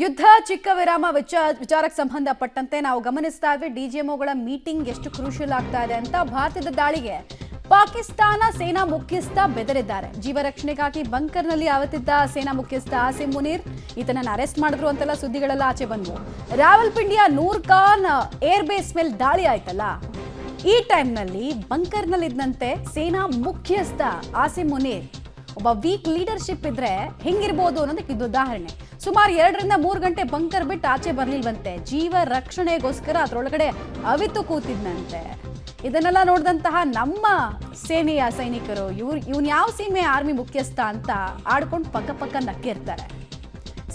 ಯುದ್ಧ ಚಿಕ್ಕ ವಿರಾಮ ವಿಚಾರಕ್ಕೆ ಸಂಬಂಧಪಟ್ಟಂತೆ ನಾವು ಗಮನಿಸ್ತಾ ಇದ್ವಿ ಡಿಜಿಎಂಒಗಳ ಮೀಟಿಂಗ್ ಎಷ್ಟು ಕ್ರೂಷಿಯಲ್ ಆಗ್ತಾ ಇದೆ ಅಂತ. ಭಾರತದ ದಾಳಿಗೆ ಪಾಕಿಸ್ತಾನ ಸೇನಾ ಮುಖ್ಯಸ್ಥ ಬೆದರಿದ್ದಾರೆ. ಜೀವ ರಕ್ಷಣೆಗಾಗಿ ಬಂಕರ್ನಲ್ಲಿ ಅವತಿದ್ದ ಸೇನಾ ಮುಖ್ಯಸ್ಥ ಆಸಿಮ್ ಮುನೀರ್ ಈತನನ್ನು ಅರೆಸ್ಟ್ ಮಾಡಿದ್ರು ಅಂತೆಲ್ಲ ಸುದ್ದಿಗಳೆಲ್ಲ ಆಚೆ ಬಂದ್ವು. ರಾವಲ್ಪಿಂಡಿಯ ನೂರ್ ಖಾನ್ ಏರ್ ಬೇಸ್ ಮೇಲೆ ದಾಳಿ ಆಯ್ತಲ್ಲ, ಈ ಟೈಮ್ನಲ್ಲಿ ಬಂಕರ್ನಲ್ಲಿದ್ದಂತೆ ಸೇನಾ ಮುಖ್ಯಸ್ಥ ಆಸಿಮ್ ಮುನೀರ್ ಒಬ್ಬ ವೀಕ್ ಲೀಡರ್ಶಿಪ್ ಇದ್ರೆ ಹೆಂಗಿರ್ಬೋದು ಅನ್ನೋದಕ್ಕೆ ಇದು ಉದಾಹರಣೆ. ಸುಮಾರು 2 ರಿಂದ 3 ಗಂಟೆ ಬಂಕರ್ ಬಿಟ್ಟು ಆಚೆ ಬರ್ಲಿಲ್ವಂತೆ. ಜೀವ ರಕ್ಷಣೆಗೋಸ್ಕರ ಅದರೊಳಗಡೆ ಅವಿತು ಕೂತಿದ್ನಂತೆ. ಇದನ್ನೆಲ್ಲ ನೋಡಿದಂತಹ ನಮ್ಮ ಸೇನೆಯ ಸೈನಿಕರು ಇವನ್ ಯಾವ ಸೀಮೆ ಆರ್ಮಿ ಮುಖ್ಯಸ್ಥ ಅಂತ ಆಡ್ಕೊಂಡು ಪಕ್ಕ ನಕ್ಕಿರ್ತಾರೆ.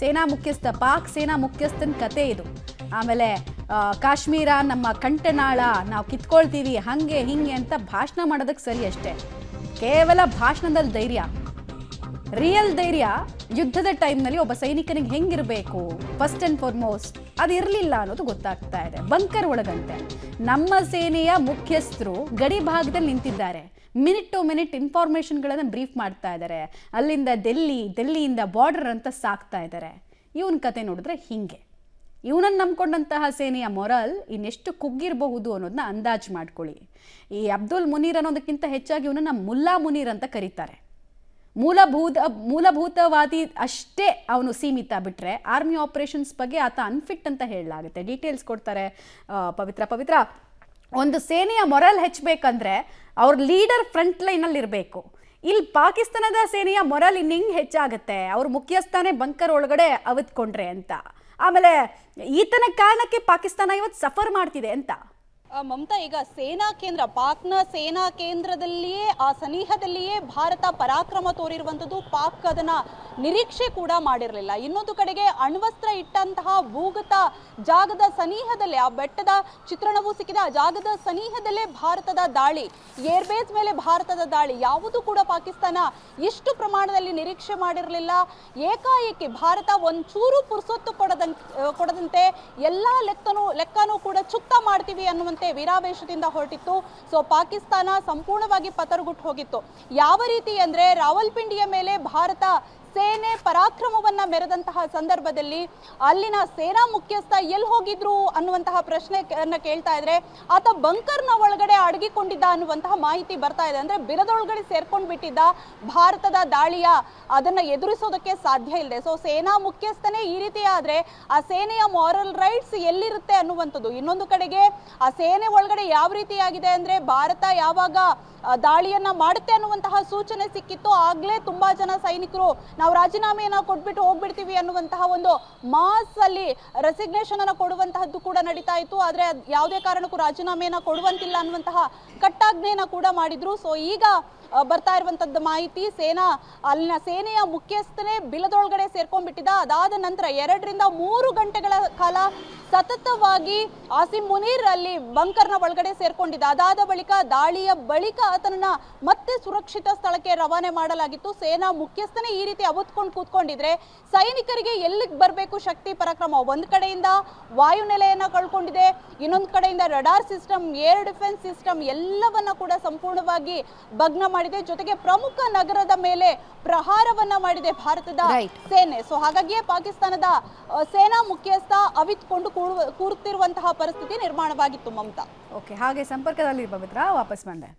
ಸೇನಾ ಮುಖ್ಯಸ್ಥ, ಪಾಕ್ ಸೇನಾ ಮುಖ್ಯಸ್ಥನ ಕತೆ ಇದು. ಆಮೇಲೆ ಕಾಶ್ಮೀರ ನಮ್ಮ ಕಂಠನಾಳ, ನಾವು ಕಿತ್ಕೊಳ್ತೀವಿ, ಹಂಗೆ ಹಿಂಗೆ ಅಂತ ಭಾಷಣ ಮಾಡೋದಕ್ಕೆ ಸರಿ ಅಷ್ಟೇ. ಕೇವಲ ಭಾಷಣದಲ್ಲಿ ಧೈರ್ಯ, ರಿಯಲ್ ಧೈರ್ಯ ಯುದ್ಧದ ಟೈಮ್ನಲ್ಲಿ ಒಬ್ಬ ಸೈನಿಕನಿಗೆ ಹೆಂಗಿರಬೇಕು ಫಸ್ಟ್ ಅಂಡ್ ಫಾರ್ಮೋಸ್ಟ್ ಅದು ಇರಲಿಲ್ಲ ಅನ್ನೋದು ಗೊತ್ತಾಗ್ತಾ ಇದೆ. ಬಂಕರ್ ಒಳಗಂತೆ ನಮ್ಮ ಸೇನೆಯ ಮುಖ್ಯಸ್ಥರು ಗಡಿ ಭಾಗದಲ್ಲಿ ನಿಂತಿದ್ದಾರೆ. ಮಿನಿಟ್ ಟು ಮಿನಿಟ್ ಇನ್ಫಾರ್ಮೇಷನ್ಗಳನ್ನು ಬ್ರೀಫ್ ಮಾಡ್ತಾ ಇದ್ದಾರೆ. ಅಲ್ಲಿಂದ ಡೆಲ್ಲಿಯಿಂದ ಬಾರ್ಡರ್ ಅಂತ ಸಾಕ್ತಾ ಇದ್ದಾರೆ. ಇವನ ಕತೆ ನೋಡಿದ್ರೆ ಹಿಂಗೆ. ಇವನನ್ನು ನಂಬ್ಕೊಂಡಂತಹ ಸೇನೆಯ ಮೊರಲ್ ಇನ್ನೆಷ್ಟು ಕುಗ್ಗಿರಬಹುದು ಅನ್ನೋದನ್ನ ಅಂದಾಜು ಮಾಡ್ಕೊಳ್ಳಿ. ಈ ಅಬ್ದುಲ್ ಮುನೀರ್ ಅನ್ನೋದಕ್ಕಿಂತ ಹೆಚ್ಚಾಗಿ ಇವನನ್ನ ಮುಲ್ಲಾ ಮುನೀರ್ ಅಂತ ಕರೀತಾರೆ. ಮೂಲಭೂತವಾದಿ ಅಷ್ಟೇ ಅವನು ಸೀಮಿತ, ಬಿಟ್ರೆ ಆರ್ಮಿ ಆಪರೇಷನ್ಸ್ ಬಗ್ಗೆ ಆತ ಅನ್ಫಿಟ್ ಅಂತ ಹೇಳಲಾಗುತ್ತೆ. ಡೀಟೇಲ್ಸ್ ಕೊಡ್ತಾರೆ ಪವಿತ್ರ. ಒಂದು ಸೇನೆಯ ಮೊರಲ್ ಹೆಚ್ಚಬೇಕಂದ್ರೆ ಅವ್ರ ಲೀಡರ್ ಫ್ರಂಟ್ ಲೈನಲ್ಲಿ ಇರಬೇಕು. ಇಲ್ಲಿ ಪಾಕಿಸ್ತಾನದ ಸೇನೆಯ ಮೊರಲ್ ಇನ್ನಿಂಗ್ ಹೆಚ್ಚಾಗುತ್ತೆ ಅವ್ರ ಮುಖ್ಯಸ್ಥಾನೇ ಬಂಕರ್ ಒಳಗಡೆ ಅವತ್ಕೊಂಡ್ರೆ ಅಂತ. ಆಮೇಲೆ ಈತನ ಕಾರಣಕ್ಕೆ ಪಾಕಿಸ್ತಾನ ಇವತ್ತು ಸಫರ್ ಮಾಡ್ತಿದೆ ಅಂತ. ಮಮತಾ, ಈಗ ಸೇನಾ ಕೇಂದ್ರ, ಪಾಕ್ನ ಸೇನಾ ಕೇಂದ್ರದಲ್ಲಿಯೇ, ಆ ಸನಿಹದಲ್ಲಿಯೇ ಭಾರತ ಪರಾಕ್ರಮ ತೋರಿರುವಂಥದ್ದು. ಪಾಕ್ ಅದನ್ನ ನಿರೀಕ್ಷೆ ಕೂಡ ಮಾಡಿರಲಿಲ್ಲ. ಇನ್ನೊಂದು ಕಡೆಗೆ ಅಣ್ವಸ್ತ್ರ ಇಟ್ಟಂತಹ ಭೂಗತ ಜಾಗದ ಸನಿಹದಲ್ಲೇ, ಆ ಬೆಟ್ಟದ ಚಿತ್ರಣವೂ ಸಿಕ್ಕಿದೆ, ಆ ಜಾಗದ ಸನಿಹದಲ್ಲೇ ಭಾರತದ ದಾಳಿ, ಏರ್ಬೇಸ್ ಮೇಲೆ ಭಾರತದ ದಾಳಿ, ಯಾವುದು ಕೂಡ ಪಾಕಿಸ್ತಾನ ಎಷ್ಟು ಪ್ರಮಾಣದಲ್ಲಿ ನಿರೀಕ್ಷೆ ಮಾಡಿರಲಿಲ್ಲ. ಏಕಾಏಕಿ ಭಾರತ ಒಂಚೂರು ಪುರ್ಸೊತ್ತು ಕೊಡದಂತೆ ಎಲ್ಲ ಲೆಕ್ಕನೂ ಕೂಡ ಚುಕ್ತ ಮಾಡ್ತೀವಿ ಅನ್ನುವಂಥ ವೀರಾವೇಶದಿಂದ ಹೊರಟಿತ್ತು. ಸೊ ಪಾಕಿಸ್ತಾನ ಸಂಪೂರ್ಣವಾಗಿ ಪತರುಗುಟ್ಟು ಹೋಗಿತ್ತು. ಯಾವ ರೀತಿ ಅಂದ್ರೆ, ರಾವಲ್ಪಿಂಡಿಯ ಮೇಲೆ ಭಾರತ ಸೇನೆ ಪರಾಕ್ರಮವನ್ನ ಮೆರೆದಂತಹ ಸಂದರ್ಭದಲ್ಲಿ ಅಲ್ಲಿನ ಸೇನಾ ಮುಖ್ಯಸ್ಥ ಎಲ್ಲಿ ಹೋಗಿದ್ರು ಅನ್ನುವಂತಹ ಪ್ರಶ್ನೆಯನ್ನ ಕೇಳ್ತಾ ಇದ್ರೆ, ಆತ ಬಂಕರ್ನ ಒಳಗಡೆ ಅಡಗಿಕೊಂಡಿದ್ದ ಅನ್ನುವಂತಹ ಮಾಹಿತಿ ಬರ್ತಾ ಇದೆ. ಅಂದ್ರೆ ಬಿಲದೊಳಗಡೆ ಸೇರ್ಕೊಂಡು ಬಿಟ್ಟಿದ್ದ. ಭಾರತದ ದಾಳಿಯ ಅದನ್ನ ಎದುರಿಸೋದಕ್ಕೆ ಸಾಧ್ಯ ಇಲ್ಲದೆ. ಸೊ ಸೇನಾ ಮುಖ್ಯಸ್ಥನೇ ಈ ರೀತಿ ಆದ್ರೆ ಆ ಸೇನೆಯ ಮಾರಲ್ ರೈಟ್ಸ್ ಎಲ್ಲಿರುತ್ತೆ ಅನ್ನುವಂಥದ್ದು. ಇನ್ನೊಂದು ಕಡೆಗೆ ಆ ಸೇನೆ ಒಳಗಡೆ ಯಾವ ರೀತಿಯಾಗಿದೆ ಅಂದ್ರೆ, ಭಾರತ ಯಾವಾಗ ದಾಳಿಯನ್ನ ಮಾಡುತ್ತೆ ಅನ್ನುವಂತಹ ಸೂಚನೆ ಸಿಕ್ಕಿತ್ತು, ಆಗ್ಲೇ ತುಂಬಾ ಜನ ಸೈನಿಕರು ನಾವು ರಾಜೀನಾಮೆಯನ್ನ ಕೊಟ್ಬಿಟ್ಟು ಹೋಗ್ಬಿಡ್ತೀವಿ ಅನ್ನುವಂತಹ ಒಂದು ಮಾಸ್ ಅಲ್ಲಿ ರೆಸಿಗ್ನೇಷನ್ ಅನ್ನ ಕೊಡುವಂತಹದ್ದು ಕೂಡ ನಡೀತಾ ಇತ್ತು. ಆದ್ರೆ ಯಾವುದೇ ಕಾರಣಕ್ಕೂ ರಾಜೀನಾಮೆಯನ್ನ ಕೊಡುವಂತಿಲ್ಲ ಅನ್ನುವಂತಹ ಕಟ್ಟಾಜ್ಞೆಯನ್ನ ಕೂಡ ಮಾಡಿದ್ರು. ಸೊ ಈಗ ಬರ್ತಾ ಇರುವಂತದ್ದು ಮಾಹಿತಿ, ಅಲ್ಲಿನ ಸೇನೆಯ ಮುಖ್ಯಸ್ಥನೇ ಬಿಲದೊಳಗಡೆ ಸೇರ್ಕೊಂಡ್ಬಿಟ್ಟಿದ್ದ. ಅದಾದ ನಂತರ 2 ರಿಂದ 3 ಗಂಟೆಗಳ ಕಾಲ ಸತತವಾಗಿ ಆಸಿಮ್ ಮುನೀರ್ ಅಲ್ಲಿ ಬಂಕರ್ನ ಒಳಗಡೆ ಸೇರ್ಕೊಂಡಿದ್ದ. ಅದಾದ ಬಳಿಕ ದಾಳಿಯ ಬಳಿಕ ಆತನನ್ನ ಮತ್ತೆ ಸುರಕ್ಷಿತ ಸ್ಥಳಕ್ಕೆ ರವಾನೆ ಮಾಡಲಾಗಿತ್ತು. ಸೇನಾ ಮುಖ್ಯಸ್ಥನೇ ಈ ರೀತಿ ಅವತ್ಕೊಂಡು ಕೂತ್ಕೊಂಡಿದ್ರೆ ಸೈನಿಕರಿಗೆ ಎಲ್ಲಿಗೆ ಬರಬೇಕು ಶಕ್ತಿ ಪರಾಕ್ರಮ? ಒಂದ್ ಕಡೆಯಿಂದ ವಾಯುನೆಲೆಯನ್ನ ಕಳ್ಕೊಂಡಿದೆ, ಇನ್ನೊಂದು ಕಡೆಯಿಂದ radar system, air defence system ಎಲ್ಲವನ್ನ ಕೂಡ ಸಂಪೂರ್ಣವಾಗಿ ಭಗ್ನ ಮಾಡಿದೆ. ಜೊತೆಗೆ ಪ್ರಮುಖ ನಗರದ ಮೇಲೆ ಪ್ರಹಾರವನ್ನ ಮಾಡಿದೆ ಭಾರತದ ಸೇನೆ. ಸೊ ಹಾಗಾಗಿಯೇ ಪಾಕಿಸ್ತಾನದ ಸೇನಾ ಮುಖ್ಯಸ್ಥ ಅವಿತ್ಕೊಂಡು ಕೂರುತ್ತಿರುವಂತಹ ಪರಿಸ್ಥಿತಿ ನಿರ್ಮಾಣವಾಗಿತ್ತು ಮಮತಾ. ಓಕೆ, ಹಾಗೆ ಸಂಪರ್ಕದಲ್ಲಿ ಪವಿತ್ರ ವಾಪಸ್ ಬಂದೆ.